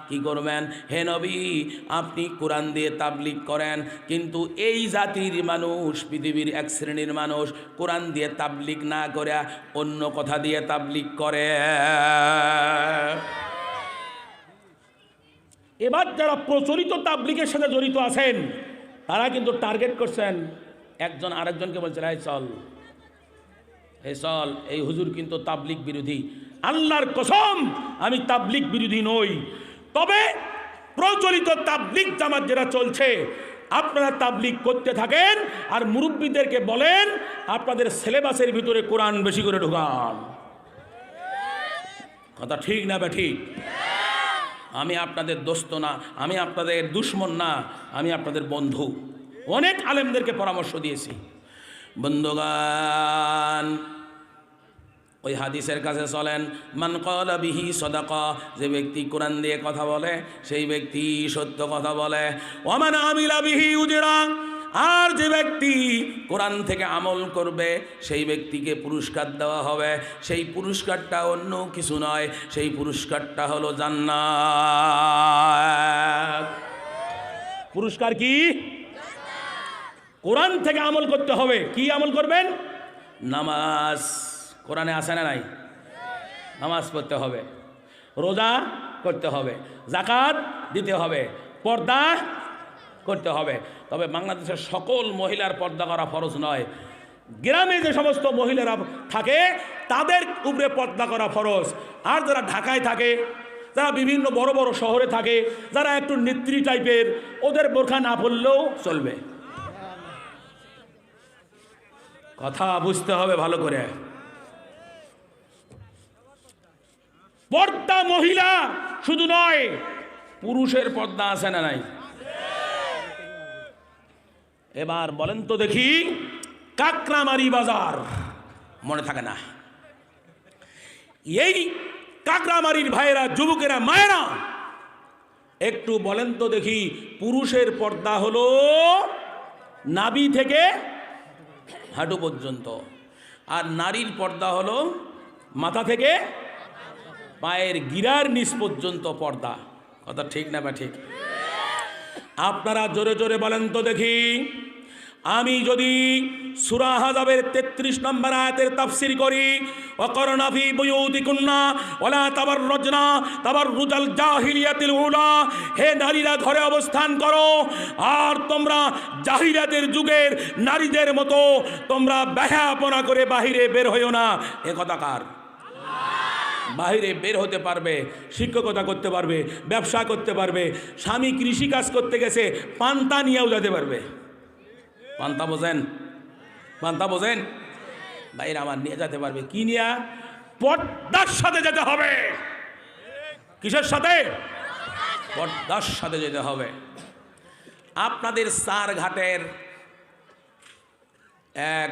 কি করবেন? হে নবী, আপনি কোরআন দিয়ে তাবলিগ করেন, কিন্তু এই জাতির মানুষ, পৃথিবীর এক শ্রেণীর মানুষ কোরআন দিয়ে তাবলিগ না করে অন্য কথা দিয়ে তাবলিগ করে। এবার যারা প্রচলিত তাবলিগের সাথে জড়িত আছেন তারা কিন্তু টার্গেট করছেন, একজন আরেকজনকে বলছেন এই চল, এই চল, এই হুজুর কিন্তু তাবলিগ বিরোধী। আল্লাহর কসম আমি তাবলিগ বিরোধী নই, তবে প্রচলিত তাবলিগ জামাত যেটা চলছে আপনারা তাবলিগ করতে থাকেন আর মুরব্বীদেরকে বলেন আপনাদের সিলেবাসের ভিতরে কোরআন বেশি করে ঢোকান। কথা ঠিক না বে ঠিক? আমি আপনাদের দোস্ত না, আমি আপনাদের দুশ্মন না, আমি আপনাদের বন্ধু। অনেক আলেমদেরকে পরামর্শ দিয়েছি। বন্ধুগান, ওই হাদিসের কাছে চলেন, মান ক্বালা বিহি সাদাকা, যে ব্যক্তি কোরআন দিয়ে কথা বলে সেই ব্যক্তি সত্য কথা বলে। ওয়া মান আমিলা বিহি উজরা, আর যে ব্যক্তি কোরআন থেকে আমল করবে সেই ব্যক্তিকে পুরস্কার দেওয়া হবে। সেই পুরস্কারটা অন্য কিছু নয়, সেই পুরস্কারটা হলো জান্নাত। পুরস্কার কি? কোরআন থেকে আমল করতে হবে। কি আমল করবেন? নামাজ। কোরআনে আছে না নাই? নামাজ পড়তে হবে, রোজা করতে হবে, জাকাত দিতে হবে, পর্দা করতে হবে। তবে বাংলাদেশের সকল মহিলার পর্দা করা ফরজ নয়। গ্রামে যে সমস্ত মহিলারা থাকে তাদের উপরে পর্দা করা ফরজ। আর যারা ঢাকায় থাকে, যারা বিভিন্ন বড় বড় শহরে থাকে, যারা একটু নেত্রী টাইপের, ওদের বোরখা না পড়লেও চলবে। কথা বুঝতে হবে ভালো করে। পর্দা মহিলা শুধু নয়, পুরুষের পর্দা আছে না নাই? এবার বলেন তো দেখি, কাকরামারি বাজার মনে থাকে না? এই কাকরামারির ভাইয়েরা, যুবকেরা, মায়েরা, একটু বলেন তো দেখি, পুরুষের পর্দা হলো নাভি থেকে হাঁটু পর্যন্ত, আর নারীর পর্দা হলো মাথা থেকে পায়ের গিরার নিচ পর্যন্ত পর্দা। কথা ঠিক না বা ঠিক? আপনারা জোরে জোরে বলেন তো দেখি, আমি যদি সূরা আহজাবের 33 নম্বর আয়াতের তাফসীর করি, ওয়াকরনা ফি বুয়ুতিকুন্না ওয়ালা তাবাররুজনা তাবাররুজাল জাহিলিয়াতিল উলা, হে নারীরা ঘরে অবস্থান করো আর তোমরা জাহিলিয়াতের যুগের নারীদের মতো তোমরা বেহায়াপনা করে বাহিরে বের হইও না। এ কথা কার? বাহিরে বের হতে পারবে, শিক্ষকতা করতে পারবে, ব্যবসা করতে পারবে, স্বামী কৃষি কাজ করতে গেছে পান্তা নিয়েও যেতে পারবে। পান্তা বোঝেন? পান্তা বোঝেন? বাইরে আমার নিয়ে যেতে পারবে। কি নিয়ে? পর্দার সাথে যেতে হবে। কিসের সাথে? পর্দার সাথে যেতে হবে। আপনাদের সারঘাটের এক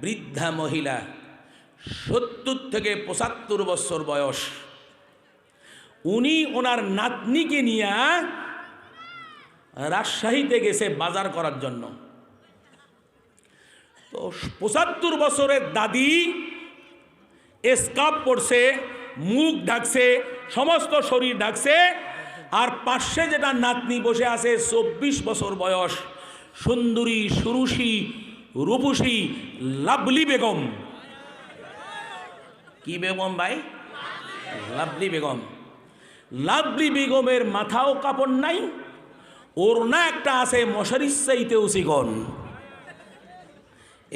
বৃদ্ধা মহিলা, 70 থেকে 75 বছর বয়স, উনি ওনার নাতনিকে নিয়ে রাজশাহীতে গেছে বাজার করার জন্য। তো 75 বছরের দাদি স্কার্ফ পরছে, মুখ ঢাকছে, সমস্ত শরীর ঢাকছে, আর পাশে যেটা নাতনি বসে আছে 24 বছর বয়স, সুন্দরী, সুরুষী, রূপসী, লাভলি বেগম। কি বেগম ভাই? লাভলি বেগম। লাভলি বেগমের মাথাও কাপড় নাই, ওড়না একটা আছে মশারির চাইতেও চিকন।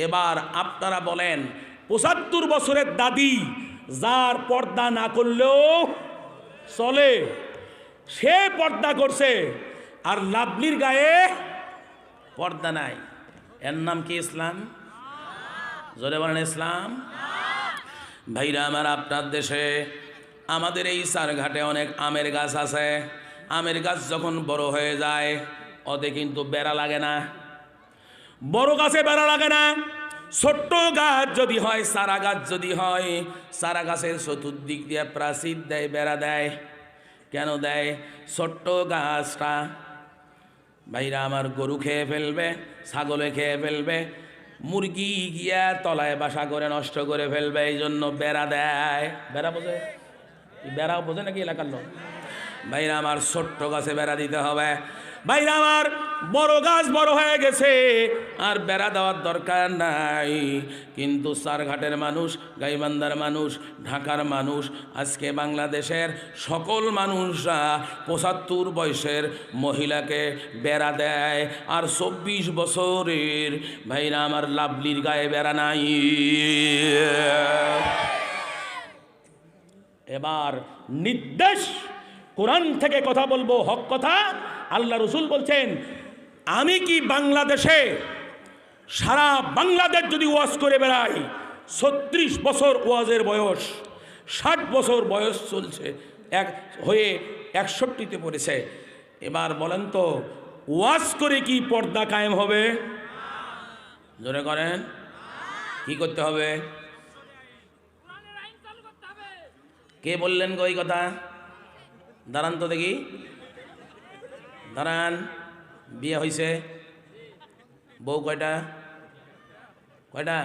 এবার আপনারা বলেন, 75 বছরের দাদি, যার পর্দা না করলেও চলে, সে পর্দা করছে, আর লাভলির গায়ে পর্দা নাই। এর নাম কি ইসলাম? জোরে বলেন ইসলাম। ভাইরা আমার, আপনার দেশে আমাদের এই সারঘাটে অনেক আমের গাছ আছে। আমের গাছ যখন বড় হয়ে যায় ওতে কিন্তু বেড়া লাগে না। বড় গাছে বেড়া লাগে না। ছোট্ট গাছ যদি হয়, সারা গাছ যদি হয়, সারা গাছের চতুর্দিক দিয়ে প্রাচীর দেয়, বেড়া দেয়। কেন দেয়? ছোট্ট গাছটা ভাইরা আমার গরু খেয়ে ফেলবে, ছাগলে খেয়ে ফেলবে, মুরগি গিয়া তলায় বাসা করে নষ্ট করে ফেলবে, এই জন্য বেড়া দেয়। বেড়া বোঝে? বেড়া বোঝে নাকি এলাকার লোক? ভাইরা আমার ছোট্ট গাছে বেড়া দিতে হবে। ভাইরা আমার বড় গাছ বড় হয়ে গেছে, আর বেড়া দেওয়ার দরকার নাই। কিন্তু সারঘাটের মানুষ, গাইবান্ধার মানুষ, ঢাকার মানুষ, আজকে বাংলাদেশের সকল মানুষরা 75 বয়সের মহিলাকে বেড়া দেয়, আর 24 বছরের ভাইরা আমার লাভলির গায়ে বেড়া নাই। এবার নির্দেশ, কোরআন থেকে কথা বলবো, হক কথা। আল্লাহ রসুল বলছেন, আমি কি বাংলাদেশে সারা বাংলাদেশ যদি ওয়াজ করে বেড়াই, 36 বছর ওয়াজের বয়স, 60 বছর বয়স চলছে, হয়ে 61তে পড়েছে। এবার বলেন তো, ওয়াজ করে কি পর্দা কায়েম হবে? জোরে করেন, কি করতে হবে? কে বললেন গো এই কথা? দাঁড়ান তো দেখি, দাঁড়ান। বিয়ে হয়েছে? বউ কয়টা? কয়টা?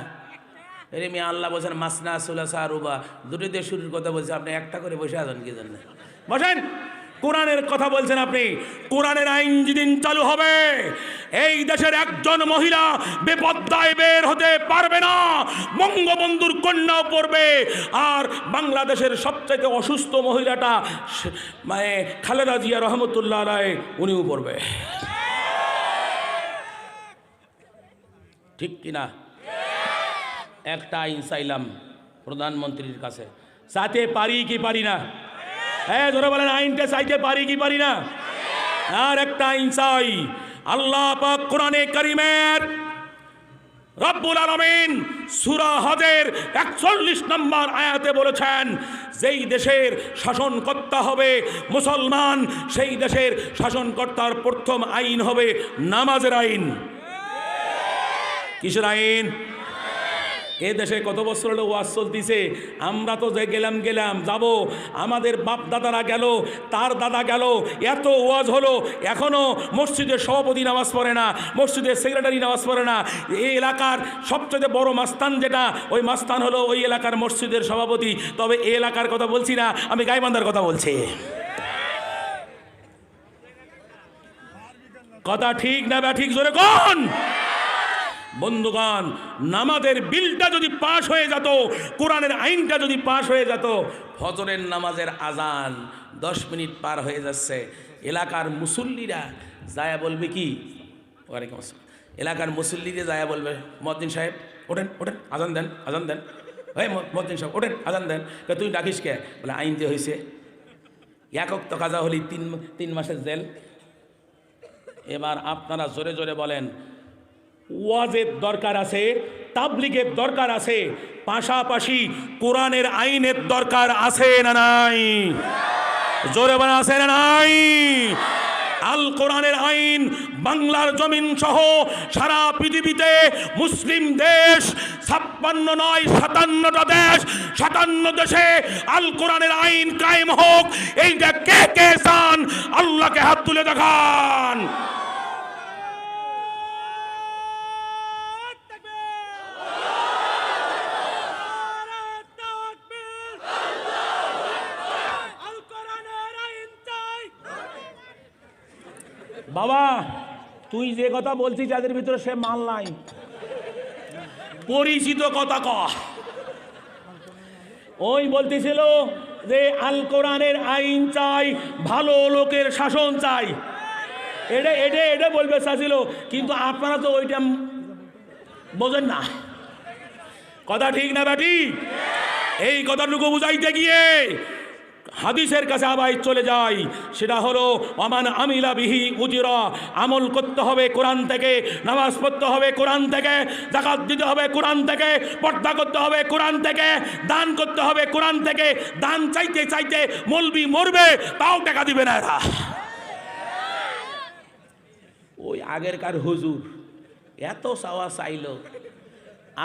এরে মিয়া, আল্লাহ বলছেন মাসনা সুলাসা রুবা, দুটো দিয়ে শুরুর কথা বলছে, আপনি একটা করে বসে আছেন কি জন্য? বসেন। কোরআনের কথা বলছেন আপনি। কোরআনের আইন যেদিন চালু হবে, এই দেশের একজন মহিলা বেপর্দায় বের হতে পারবে না। বঙ্গবন্ধুর কন্যাও পড়বে, আর বাংলাদেশের সবচেয়ে অসুস্থ মহিলাটা মানে খালেদা জিয়া রহমতুল্লাহ আলাইহি, উনিও পড়বে। ঠিক কিনা? একটা আইন চাইলাম প্রধানমন্ত্রীর কাছে, চাইতে পারি কি পারি না? হ্যাঁ, ধরে বলেন, আইনটা চাইতে পারি কি পারি না? আর একটা আইন চাই। আল্লাহ পাক কোরআনে কারিমের রব্বুল আলামিন সূরা হজের 41 নম্বর আয়াতে বলেছেন, যেই দেশের শাসনকর্তা হবে মুসলমান, সেই দেশের শাসনকর্তার প্রথম আইন হবে নামাজের আইন। কিসের আইন? এ দেশে কত বছর হলো ওয়াজ চলতেছে, আমরা তো যে গেলাম যাব, আমাদের বাপ দাদারা গেল, তার দাদা গেল, এত ওয়াজ হলো, এখনও মসজিদের সভাপতি নামাজ পড়ে না, মসজিদের সেক্রেটারি নামাজ পড়ে না। এই এলাকার সবচেয়ে বড় মাস্তান যেটা, ওই মাস্তান হলো ওই এলাকার মসজিদের সভাপতি। তবে এই এলাকার কথা বলছি না, আমি গাইবান্ধার কথা বলছি। কথা ঠিক না ব্যাঠিক? জোরে কোন? বন্ধুগণ, নামাজের বিলটা যদি পাশ হয়ে যেত, কোরআনের আইনটা যদি পাশ হয়ে যেত, ফজরের নামাজের আজান 10 মিনিট পার হয়ে যাচ্ছে, এলাকার মুসল্লিরা যায়া বলবে কি? ওয়ালাইকুম আসসালাম। এলাকার মুসল্লিরা যায়া বলবে, মুয়াজ্জিন সাহেব ওঠেন ওঠেন, আজান দেন আজান দেন। এই মুয়াজ্জিন সাহেব ওঠেন, আজান দেন। তুই ডাকিস কে? বলে আইন যে হয়েছে, একক তো কাজা হলি 3 মাসের জেল। এবার আপনারা জোরে জোরে বলেন, ওয়াজের দরকার আছে, তাবলিগের দরকার আছে, পাশাপাশি কোরআনের আইনের দরকার আছে না নাই? জোরে বলা আছে না নাই? আল কোরআনের আইন বাংলার জমিন সহ সারা পৃথিবীতে মুসলিম দেশ 56 নয় 57টা দেশ, 57 দেশে আল কোরআনের আইন কায়েম হোক। এইটা কে কে চান? আল্লাহকে হাত তুলে দেখান। বাবা, তুই যে কথা বলছিস যাদের ভিতরে সে মাল নাই, পরিচিত কথা ক। ওই বলতেছিল যে আল কোরআনের আইন চাই, ভালো লোকের শাসন চাই, এটা বলবে চাইছিল, কিন্তু আপনারা তো ওইটা বোঝেন না। কথা ঠিক না ব্যাটি? এই কথাটুকু বুঝাইতে গিয়ে হাদিসের কাছে আবার চলে যাই, সেটা হলো ওমান আমিলা বিহি উজরা। আমল করতে হবে কোরআন থেকে, নামাজ পড়তে হবে কোরআন থেকে, যাকাত দিতে হবে কোরআন থেকে, পর্দা করতে হবে কোরআন থেকে, দান করতে হবে কোরআন থেকে। দান চাইতে চাইতে মৌলবি মরবে, তাও টাকা দিবে না এরা। ওই আগেরকার হুজুর এত চাওয়া চাইলো,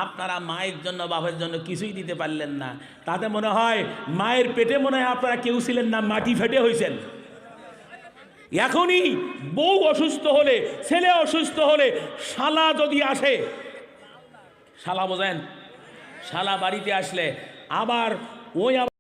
আপনারা মায়ের জন্য বাপের জন্য কিছুই দিতে পারলেন না, তাতে মনে হয় মায়ের পেটে মনে হয় আপনারা কেউ ছিলেন না, মাটি ফেটে হয়েছেন। এখনই বউ অসুস্থ হলে, ছেলে অসুস্থ হলে, শালা যদি আসে, শালা বোঝেন, শালা বাড়িতে আসলে আবার ওই